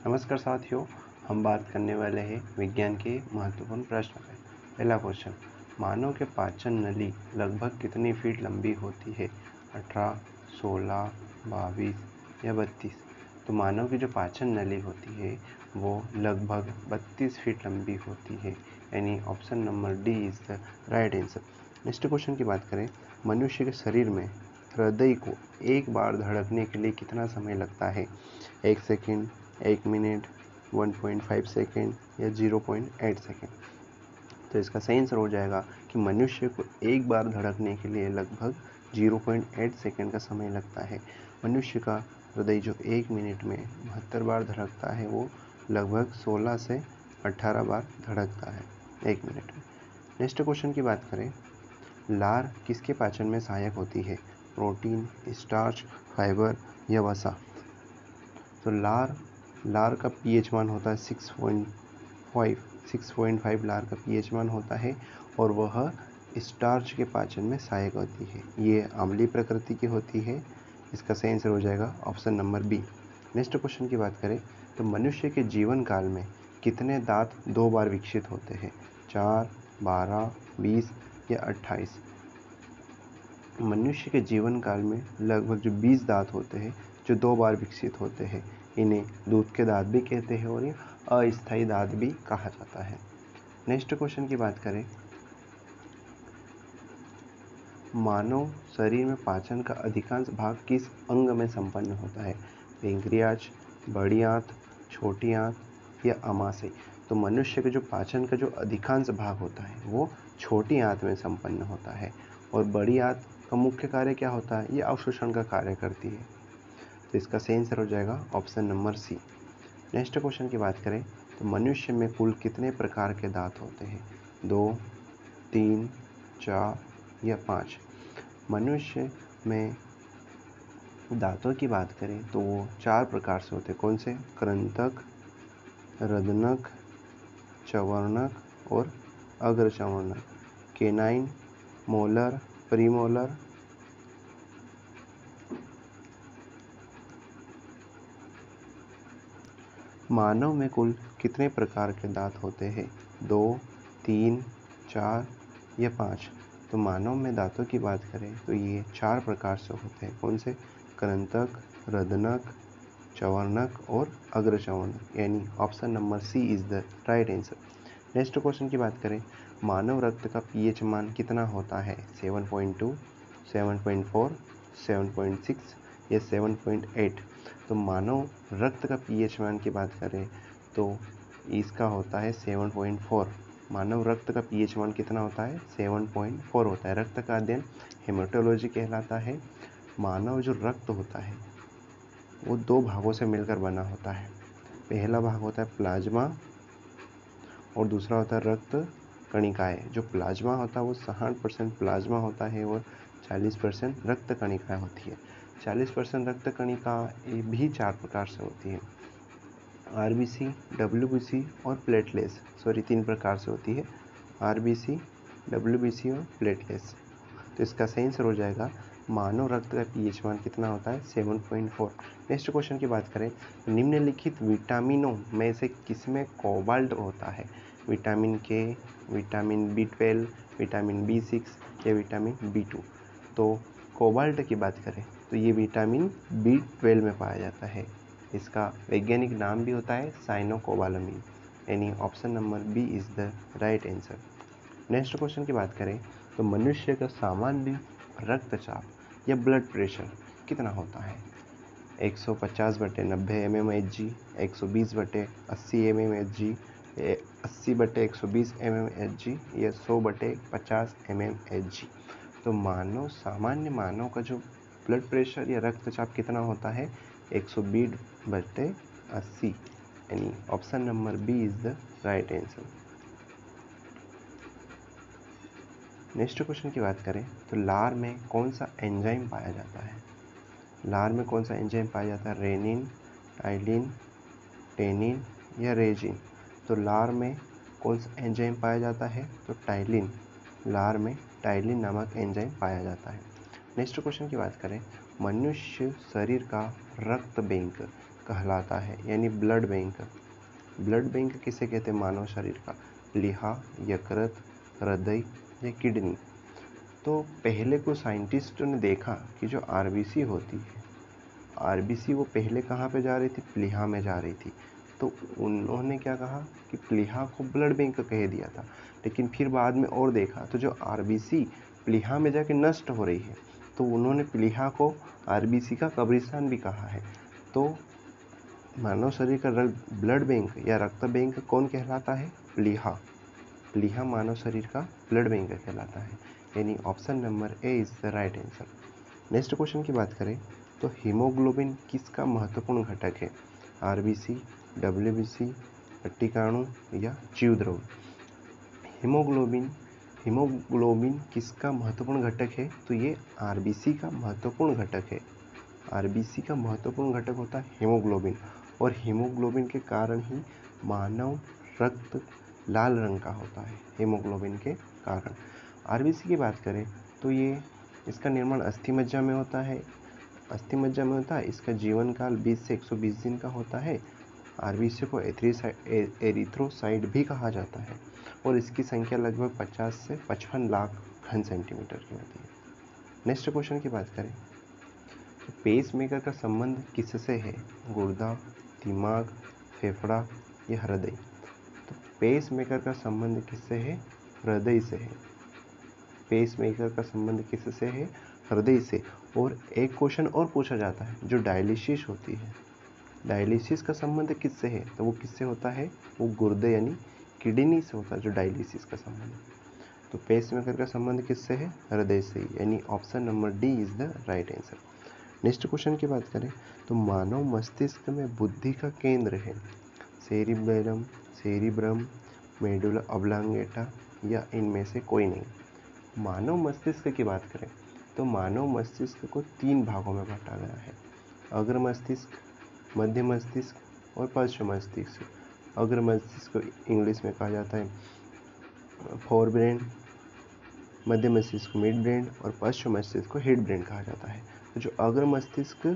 नमस्कार साथियों, हम बात करने वाले हैं विज्ञान के महत्वपूर्ण प्रश्न पे। पहला क्वेश्चन, मानव के पाचन नली लगभग कितनी फीट लंबी होती है? 18, 16, 22 या 32? तो मानव की जो पाचन नली होती है वो लगभग 32 फीट लंबी होती है, यानी option number D is the right answer. Next question की बात करें, मनुष्य के शरीर में हृदय को एक बार धड़कने के लिए कितना समय लगता है? 1 सेकेंड, 1 मिनट, 1.5 सेकेंड या 0.8 सेकेंड? तो इसका सही आंसर हो जाएगा कि मनुष्य को एक बार धड़कने के लिए लगभग 0.8 सेकेंड का समय लगता है। मनुष्य का हृदय जो 1 मिनट में 72 बार धड़कता है वो लगभग 16 से 18 बार धड़कता है 1 मिनट में। नेक्स्ट क्वेश्चन की बात करें, लार किसके पाचन में सहायक होती है? प्रोटीन, स्टार्च, फाइबर या वसा? तो लार का पीएच मान होता है 6.5 लार का पीएच मान होता है और वह स्टार्च के पाचन में सहायक होती है। ये अम्लीय प्रकृति की होती है। इसका सही आंसर हो जाएगा option number B. Next question की बात करें तो मनुष्य के जीवन काल में कितने दांत 2 बार विकसित होते हैं? 4, 12, 20 या 28? मनुष्य के जीवन काल में लगभग जो 20 दांत होते हैं जो 2 बार विकसित होते हैं, इन्हें दूध के दांत भी कहते हैं और ये अस्थायी दांत भी कहा जाता है। नेक्स्ट क्वेश्चन की बात करें, मानव शरीर में पाचन का अधिकांश भाग किस अंग में संपन्न होता है? पेंक्रियाज, बड़ी आंत, छोटी आंत या अमाशय? तो मनुष्य के जो पाचन का जो अधिकांश भाग होता है वो छोटी आंत में संपन्न होता है और बड़ी आंत का मुख्य कार्य क्या होता है? ये अवशोषण का कार्य करती है। तो इसका सही आंसर हो जाएगा option number C. Next question की बात करें तो मनुष्य में कुल कितने प्रकार के दांत होते हैं? 2, 3, 4 या 5? मनुष्य में दांतों की बात करें तो वो 4 प्रकार से होते हैं। कौन से? कृंतक, रदनक, चवर्णक और अग्रचवर्णक। Canine, molar, premolar. मानव में कुल कितने प्रकार के दांत होते हैं? 2, 3, 4 या 5? तो मानव में दांतों की बात करें तो ये 4 प्रकार से होते हैं। कौन से? कृंतक, रदनक, चवर्णक और अग्रचवर्णक, यानी option number C is the right answer. Next question की बात करें, मानव रक्त का पीएच मान कितना होता है? 7.2, 7.4, 7.6 या 7.8? तो मानव रक्त का पीएच मान की बात करें तो इसका होता है 7.4। मानव रक्त का पीएच मान कितना होता है? 7.4 होता है। रक्त का अध्ययन हेमेटोलॉजी कहलाता है। मानव जो रक्त होता है वो 2 भागों से मिलकर बना होता है। पहला भाग होता है प्लाज्मा और दूसरा होता है रक्त कणिकाएं। जो प्लाज्मा होता है वो 60% प्लाज्मा होता है और 40% रक्त कणिकाएं होती है। 40% रक्त कणिका भी 4 प्रकार से होती है, आरबीसी, डब्ल्यूबीसी और प्लेटलेट्स। 3 प्रकार से होती है, आरबीसी, डब्ल्यूबीसी और प्लेटलेट्स। तो इसका सही आंसर हो जाएगा मानव रक्त का पीएच मान कितना होता है? 7.4। नेक्स्ट क्वेश्चन की बात करें, निम्नलिखित विटामिनों में से किसमें कोबाल्ट होता है? विटामिन के, विटामिन B12, विटामिन B6 या विटामिन B2? तो कोबाल्ट की बात करें तो ये विटामिन B12 में पाया जाता है। इसका वैज्ञानिक नाम भी होता है साइनोकोबालामिन, यानी option number B is the right answer. Next question की बात करें तो मनुष्य का सामान्य रक्तचाप या ब्लड प्रेशर कितना होता है? 150/90 mmHg, 120/80 mmHg, 80/120 mmHg या 100/50 mmHg? तो सामान्य मानव का जो ब्लड प्रेशर या रक्तचाप कितना होता है? 120/80, यानी option number B is the right answer. Next question की बात करें तो लार में कौन सा एंजाइम पाया जाता है? लार में कौन सा एंजाइम पाया जाता है? रेनिन, टाइलिन, टेनिन या रेजिन? तो लार में कौन सा एंजाइम पाया जाता है? तो टाइलिन। लार में टाइलिन नामक एंजाइम पाया जाता है। नेक्स्ट क्वेश्चन की बात करें, मनुष्य शरीर का रक्त बैंक कहलाता है, यानी ब्लड बैंक। ब्लड बैंक किसे कहते हैं मानव शरीर का? प्लीहा, यकृत, हृदय या किडनी। तो पहले को साइंटिस्टों ने देखा कि जो आरबीसी होती है, आरबीसी वो पहले कहाँ पे जा रही थी? प्लीहा में जा रही थी। तो उन्होंने क्या कहा कि प्लीहा को ब्लड बैंक कह दिया था, लेकिन फिर बाद में और देखा तो जो आरबीसी प्लीहा में जाके नष्ट हो रही है, तो उन्होंने प्लीहा को आरबीसी का कब्रिस्तान भी कहा है। तो मानव शरीर का ब्लड बैंक या रक्त बैंक कौन कहलाता है? प्लीहा। प्लीहा मानव शरीर का ब्लड बैंक कहलाता है, यानी option number A is the right answer. Next question की बात करें तो हीमोग्लोबिन किसका महत्वपूर्ण घटक है? आरबीसी, डब्ल्यूबीसी, कट्टिकाणु या जीवद्रव्य? हीमोग्लोबिन किसका महत्वपूर्ण घटक है? तो ये आरबीसी का महत्वपूर्ण घटक है। आरबीसी का महत्वपूर्ण घटक होता है हीमोग्लोबिन, और हीमोग्लोबिन के कारण ही मानव रक्त लाल रंग का होता है, हीमोग्लोबिन के कारण। आरबीसी की बात करें तो ये इसका निर्माण अस्थि मज्जा में होता है। अस्थि मज्जा में होता है, इसका जीवन काल 20 से 120 दिन का होता है। आरबीसी को एरिथ्रोसाइट भी कहा जाता है, और इसकी संख्या लगभग 50 से 55 लाख घन सेंटीमीटर की होती है। नेक्स्ट क्वेश्चन की बात करें तो पेसमेकर का संबंध किससे है? गुर्दा, दिमाग, फेफड़ा या हृदय? तो पेसमेकर का संबंध किससे है? हृदय से है। पेसमेकर का संबंध किससे है? हृदय से। और एक क्वेश्चन और पूछा जाता है, जो डायलिसिस होती है, डायलिसिस का संबंध किससे है? तो वो किससे होता है? वो गुर्दे यानी किडनी से होता है, जो डायलिसिस का संबंध। तो पेसमेकर का संबंध किससे है? हृदय से, यानी option number D is the right answer. Next question की बात करें तो मानव मस्तिष्क में बुद्धि का केंद्र है? सेरिबेलम, सेरिब्रम, मेडुला ऑब्लांगेटा या इनमें से कोई नहीं? मानव मस्तिष्क की बात करें तो मानव मस्तिष्क को 3 भागों में बांटा गया है, अग्र मस्तिष्क, मध्य मस्तिष्क और पश्च मस्तिष्क। अग्र मस्तिष्क को इंग्लिश में कहा जाता है फोर ब्रेन, मध्य मस्तिष्क को मिड ब्रेन और पश्च मस्तिष्क को हेड ब्रेन कहा जाता है। तो जो अग्र मस्तिष्क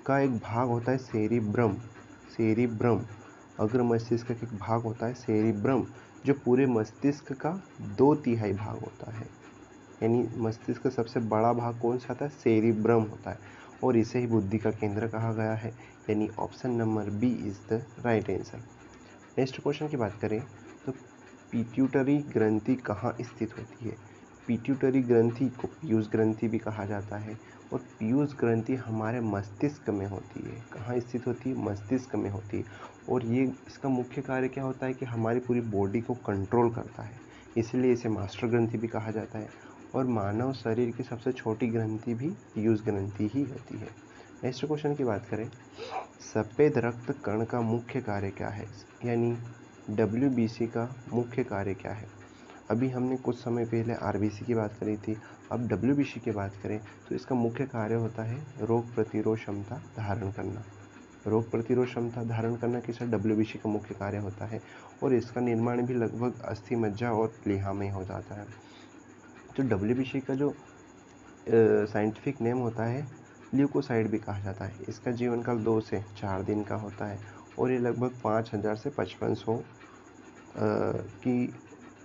का एक भाग होता है सेरिब्रम, अग्र मस्तिष्क का एक भाग होता है सेरिब्रम, जो पूरे मस्तिष्क का 2/3 भाग होता है। यानी मस्तिष्क का सबसे बड़ा भाग कौन सा होता है? सेरिब्रम होता है, और इसे ही बुद्धि का केंद्र कहा गया है, यानी option number B is the right answer. Next question की बात करें तो पिट्यूटरी ग्रंथि कहाँ स्थित होती है? पिट्यूटरी ग्रंथि को पीयूष ग्रंथि भी कहा जाता है, और पीयूष ग्रंथि हमारे मस्तिष्क में होती है। कहाँ स्थित होती है? मस्तिष्क में होती है, और ये इसका मुख्य कार्य क्या होता है कि हमारी पूरी बॉडी को कंट्रोल करता है, इसलिए इसे मास्टर ग्रंथि भी कहा जाता है। और मानव शरीर की सबसे छोटी ग्रंथि भी पीयूष ग्रंथि ही होती है। नेक्स्ट क्वेश्चन की बात करें, सफ़ेद रक्त कण का मुख्य कार्य क्या है? यानी डब्ल्यूबीसी का मुख्य कार्य क्या है? अभी हमने कुछ समय पहले आरबीसी की बात करी थी, अब डब्ल्यूबीसी की बात करें तो इसका मुख्य कार्य होता है रोग प्रतिरोध क्षमता धारण करना। रोग प्रतिरोध क्षमता धारण करना किसी डब्ल्यूबीसी का मुख्य कार्य होता है, और इसका निर्माण भी लगभग अस्थि मज्जा और प्लीहा में हो जाता है। तो डब्ल्यूबीसी का जो साइंटिफिक नेम होता है ल्यूकोसाइड भी कहा जाता है। इसका जीवन काल 2 से 4 दिन का होता है, और ये लगभग 5000 से 5500 की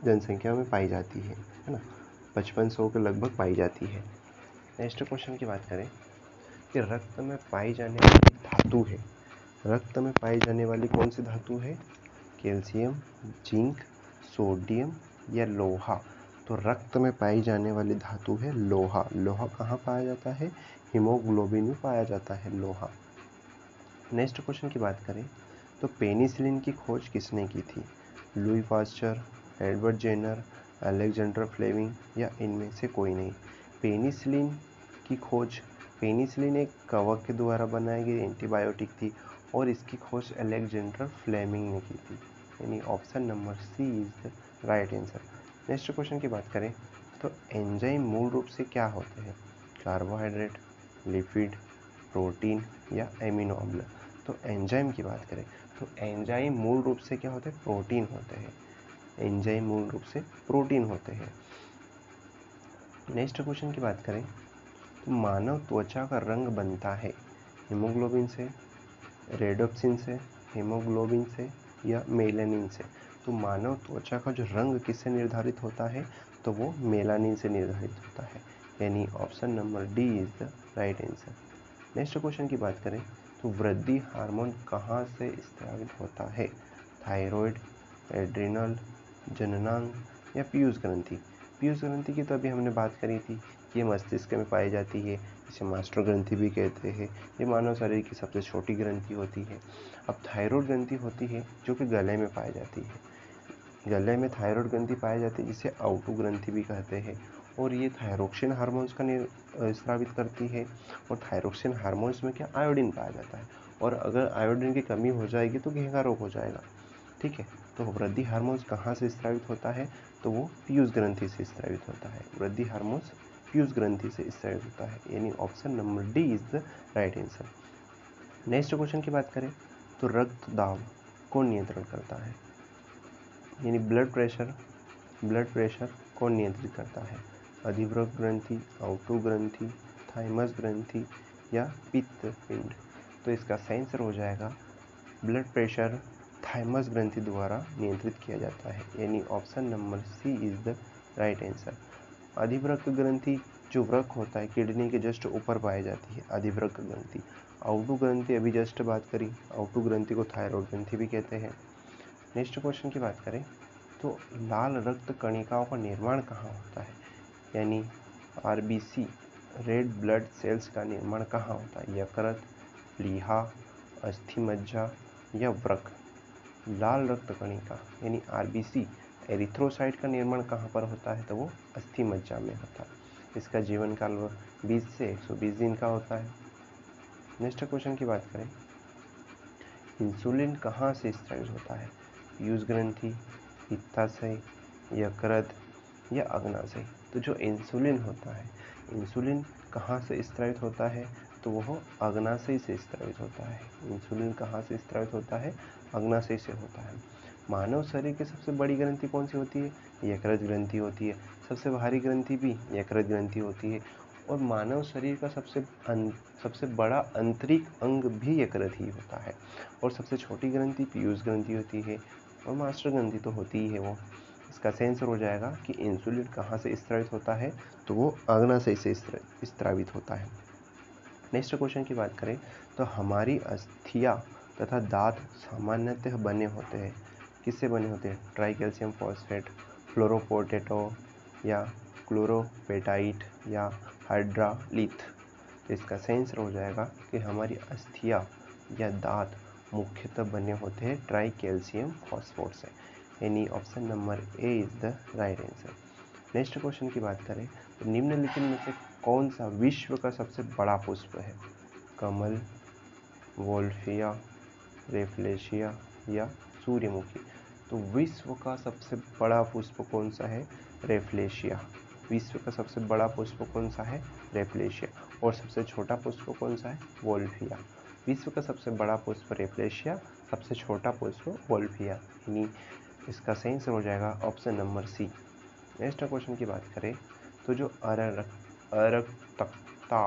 जनसंख्या में पाई जाती है ना, 5500 के लगभग पाई जाती है। नेक्स्ट क्वेश्चन की बात करें कि रक्त में पाई जाने वाली धातु है, रक्त में पाई जाने वाली कौन सी धातु है? कैल्शियम, जिंक, सोडियम या लोहा? तो रक्त में पाई जाने वाली धातु है लोहा। लोहा कहाँ पाया जाता है? हीमोग्लोबिन में पाया जाता है लोहा। नेक्स्ट क्वेश्चन की बात करें तो पेनिसिलिन की खोज किसने की थी? Louis Pasteur, Edward Jenner, Alexander Fleming या इनमें से कोई नहीं? पेनिसिलिन की खोज, पेनिसिलिन एक कवक के द्वारा बनाई गई एंटीबायोटिक थी, और इसकी खोज अलेक्जेंडर फ्लेमिंग ने की थी, यानी option number C is the right answer. Next question की बात करें तो एंजाइम मूल रूप से क्या होते हैं? कार्बोहाइड्रेट, लिपिड, प्रोटीन या एमिनो अम्ल? तो एंजाइम की बात करें तो एंजाइम मूल रूप से क्या होते हैं? प्रोटीन होते हैं। एंजाइम मूल रूप से प्रोटीन होते हैं। नेक्स्ट क्वेश्चन की बात करें तो मानव त्वचा का रंग बनता है हीमोग्लोबिन से, रेडोप्सिन से, हीमोग्लोबिन से या मेलानिन से। तो मानव त्वचा का जो रंग किससे निर्धारित होता है, तो वो मेलानिन से निर्धारित होता है, यानी option number D is the right answer. Next question की बात करें तो वृद्धि हार्मोन कहाँ से स्रावित होता है? थायराइड, एड्रिनल, जननांग या पीयूष ग्रंथि। पीयूष ग्रंथि की तो अभी हमने बात करी थी, ये मस्तिष्क में पाई जाती है, इसे मास्टर ग्रंथि भी कहते हैं। ये मानव शरीर की सबसे छोटी ग्रंथि होती है। अब थायराइड ग्रंथि होती है जो कि गले में पाई जाती है। गले में थायराइड ग्रंथि पाई जाती है जिसे आउटू ग्रंथि भी कहते हैं, और ये थायरोक्सिन हार्मोन्स का स्रावित करती है। और थायरोक्सिन हार्मोन्स में क्या आयोडीन पाया जाता है, और अगर आयोडीन की कमी हो जाएगी तो घेंघा रोग हो जाएगा। ठीक है, तो वृद्धि हार्मोन्स कहाँ से स्रावित होता है, तो वो पीयूष ग्रंथि से स्रावित होता है। वृद्धि हार्मोन्स पीयूष ग्रंथि से स्रावित होता है, यानी option number D is the right answer. Next question की बात करें तो रक्त दाब कौन नियंत्रण करता है, यानी ब्लड प्रेशर कौन नियंत्रित करता है? अधिवृक्क ग्रंथि, आउटू ग्रंथि, थाइमस ग्रंथि या पित्त पिंड। तो इसका सही आंसर हो जाएगा ब्लड प्रेशर थाइमस ग्रंथि द्वारा नियंत्रित किया जाता है, यानी option number C is the right answer. अधिवृक्क ग्रंथि जो वृक्क होता है किडनी के जस्ट ऊपर पाई जाती है, अधिवृक्क ग्रंथि। आउटू ग्रंथि अभी जस्ट बात करी, आउटू ग्रंथि को थायराइड ग्रंथि भी कहते हैं। नेक्स्ट क्वेश्चन की बात करें तो लाल रक्त कणिकाओं का निर्माण कहाँ होता है, यानी आरबीसी रेड ब्लड सेल्स का निर्माण कहाँ होता है? यकृत, प्लीहा, अस्थि मज्जा या वृक्क। लाल रक्त कणिका यानी आरबीसी एरिथ्रोसाइट का निर्माण कहाँ पर होता है, तो वो अस्थि मज्जा में होता है। इसका जीवन काल 20 से 120 दिन का होता है। नेक्स्ट क्वेश्चन की बात करें, इंसुलिन कहाँ से स्रावित होता है? पीयूष ग्रंथि, पित्ताशय, यकृत या अग्नाशय। तो जो इंसुलिन होता है, इंसुलिन कहाँ से स्रावित होता है, तो वह अग्नाशय से स्रावित होता है। इंसुलिन कहाँ से स्रावित होता है? अग्नाशय से होता है। मानव शरीर की सबसे बड़ी ग्रंथि कौन सी होती है? यकृत ग्रंथि होती है। सबसे भारी ग्रंथि भी यकृत ग्रंथि होती है, और मानव शरीर का सबसे बड़ा आंतरिक अंग भी यकृत ही होता है। और सबसे छोटी ग्रंथि पीयूष ग्रंथि होती है, और मास्टर ग्रंथि तो होती ही है वो। इसका आंसर हो जाएगा कि इंसुलिन कहाँ से स्रावित होता है, तो वो अग्नाशय से स्रावित होता है। नेक्स्ट क्वेश्चन की बात करें तो हमारी अस्थियां तथा दांत सामान्यतः बने होते हैं, किससे बने होते हैं? ट्राई कैल्शियम फॉस्फेट, फ्लोरोपोटेटो या क्लोरोपेटाइट या हाइड्रालिथ। तो इसका आंसर हो जाएगा कि हमारी अस्थियां या दांत मुख्यतः बने होते हैं ट्राई कैल्शियम फॉस्फेट से, यानी option number A is the right answer. Next question की बात करें तो निम्नलिखित में से कौन सा विश्व का सबसे बड़ा पुष्प है? कमल, वोल्फिया, रेफ्लेशिया या सूर्यमुखी। तो विश्व का सबसे बड़ा पुष्प कौन सा है? रेफ्लेशिया। विश्व का सबसे बड़ा पुष्प कौन सा है? रेफ्लेशिया। और सबसे छोटा पुष्प कौन सा है? वोल्फिया। विश्व का सबसे बड़ा पुष्प रेफ्लेशिया, सबसे छोटा पुष्प वोल्फिया, यानी इसका सही आंसर हो जाएगा option number C. Next question की बात करें तो जो अरक्तकता